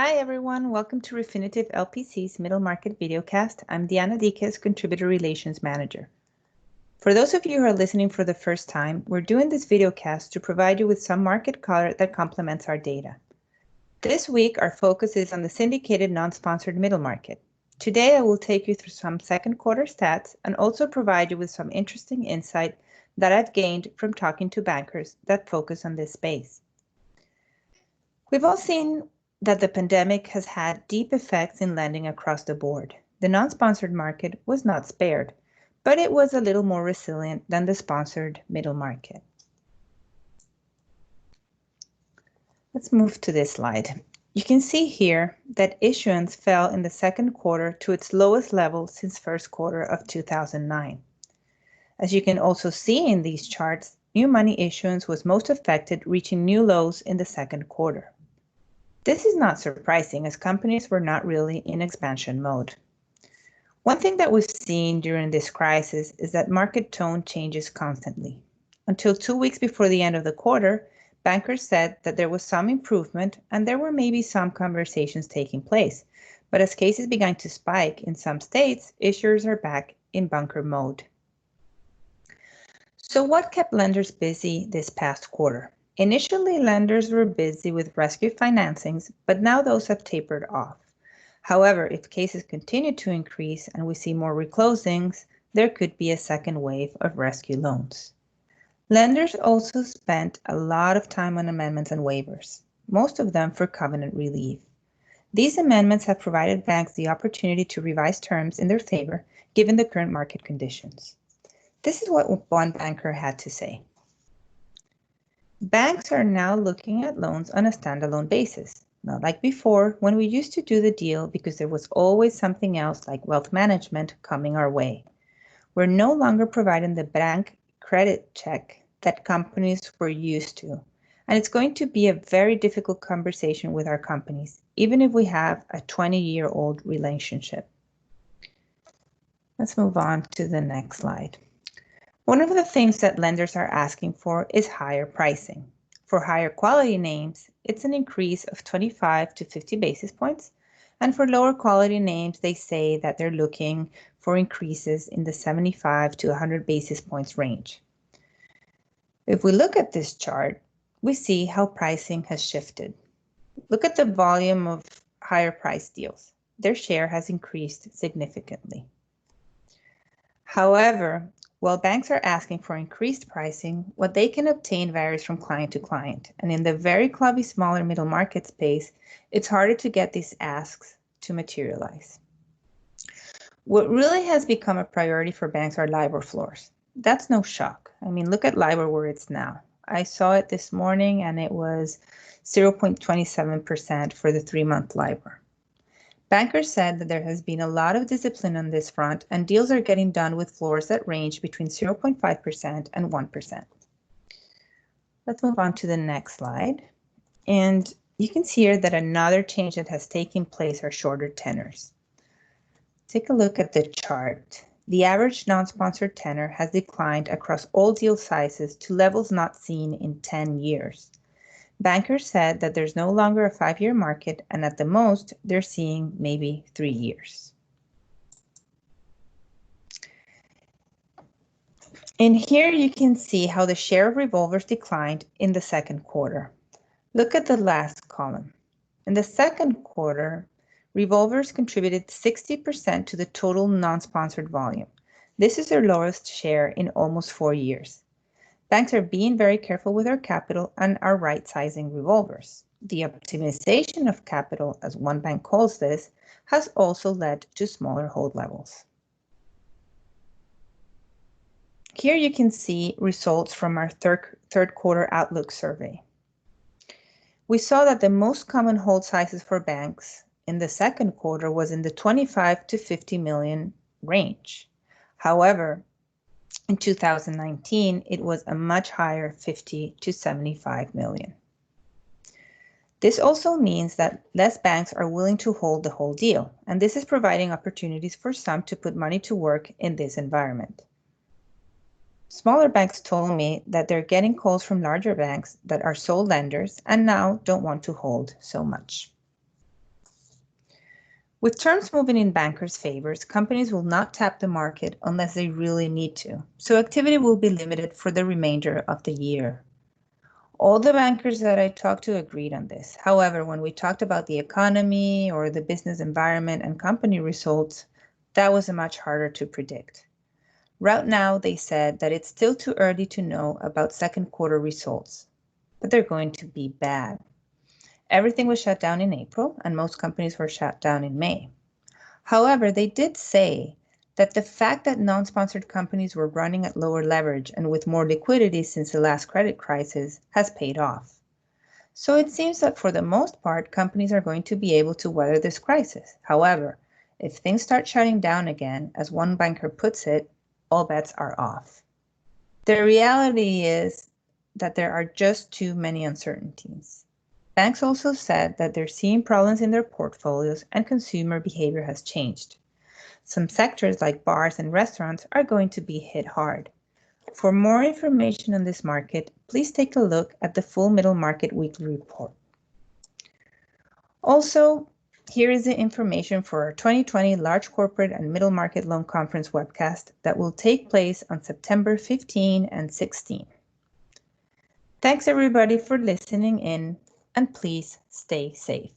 Hi everyone, welcome to Refinitiv LPC's Middle Market Videocast. I'm Diana Diquez, Contributor Relations Manager. For those of you who are listening for the first time, we're doing this videocast to provide you with some market color that complements our data. This week, our focus is on the syndicated non-sponsored middle market. Today, I will take you through some second quarter stats and also provide you with some interesting insight that I've gained from talking to bankers that focus on this space. We've all seen that the pandemic has had deep effects in lending across the board. The non-sponsored market was not spared, but it was a little more resilient than the sponsored middle market. Let's move to this slide. You can see here that issuance fell in the second quarter to its lowest level since first quarter of 2009. As you can also see in these charts, new money issuance was most affected, reaching new lows in the second quarter. This is not surprising, as companies were not really in expansion mode. One thing that we've seen during this crisis is that market tone changes constantly. Until 2 weeks before the end of the quarter, bankers said that there was some improvement and there were maybe some conversations taking place. But as cases began to spike in some states, issuers are back in bunker mode. So what kept lenders busy this past quarter? Initially, lenders were busy with rescue financings, but now those have tapered off. However, if cases continue to increase and we see more reclosings, there could be a second wave of rescue loans. Lenders also spent a lot of time on amendments and waivers, most of them for covenant relief. These amendments have provided banks the opportunity to revise terms in their favor, given the current market conditions. This is what one banker had to say. Banks are now looking at loans on a standalone basis, not like before when we used to do the deal because there was always something else like wealth management coming our way. We're no longer providing the bank credit check that companies were used to, and it's going to be a very difficult conversation with our companies, even if we have a 20-year-old relationship. Let's move on to the next slide. One of the things that lenders are asking for is higher pricing. For higher quality names, it's an increase of 25 to 50 basis points. And for lower quality names, they say that they're looking for increases in the 75 to 100 basis points range. If we look at this chart, we see how pricing has shifted. Look at the volume of higher price deals. Their share has increased significantly. However, while banks are asking for increased pricing, what they can obtain varies from client to client. And in the very clubby smaller middle market space, it's harder to get these asks to materialize. What really has become a priority for banks are LIBOR floors. That's no shock. I mean, look at LIBOR where it's now. I saw it this morning and it was 0.27% for the 3-month LIBOR. Bankers said that there has been a lot of discipline on this front, and deals are getting done with floors that range between 0.5% and 1%. Let's move on to the next slide. And you can see here that another change that has taken place are shorter tenors. Take a look at the chart. The average non-sponsored tenor has declined across all deal sizes to levels not seen in 10 years. Bankers said that there's no longer a 5-year market, and at the most, they're seeing maybe 3 years. And here you can see how the share of revolvers declined in the second quarter. Look at the last column. In the second quarter, revolvers contributed 60% to the total non-sponsored volume. This is their lowest share in almost 4 years. Banks are being very careful with their capital and are right-sizing revolvers. The optimization of capital, as one bank calls this, has also led to smaller hold levels. Here you can see results from our third quarter outlook survey. We saw that the most common hold sizes for banks in the second quarter was in the 25 to 50 million range. However, in 2019, it was a much higher 50 to 75 million. This also means that less banks are willing to hold the whole deal, and this is providing opportunities for some to put money to work in this environment. Smaller banks told me that they're getting calls from larger banks that are sole lenders and now don't want to hold so much. With terms moving in bankers' favors, companies will not tap the market unless they really need to, so activity will be limited for the remainder of the year. All the bankers that I talked to agreed on this. However, when we talked about the economy or the business environment and company results, that was much harder to predict. Right now, they said that it's still too early to know about second quarter results, but they're going to be bad. Everything was shut down in April, and most companies were shut down in May. However, they did say that the fact that non-sponsored companies were running at lower leverage and with more liquidity since the last credit crisis has paid off. So it seems that for the most part, companies are going to be able to weather this crisis. However, if things start shutting down again, as one banker puts it, all bets are off. The reality is that there are just too many uncertainties. Banks also said that they're seeing problems in their portfolios and consumer behavior has changed. Some sectors like bars and restaurants are going to be hit hard. For more information on this market, please take a look at the full Middle Market Weekly Report. Also, here is the information for our 2020 Large Corporate and Middle Market Loan Conference webcast that will take place on September 15 and 16. Thanks everybody for listening in, and please stay safe.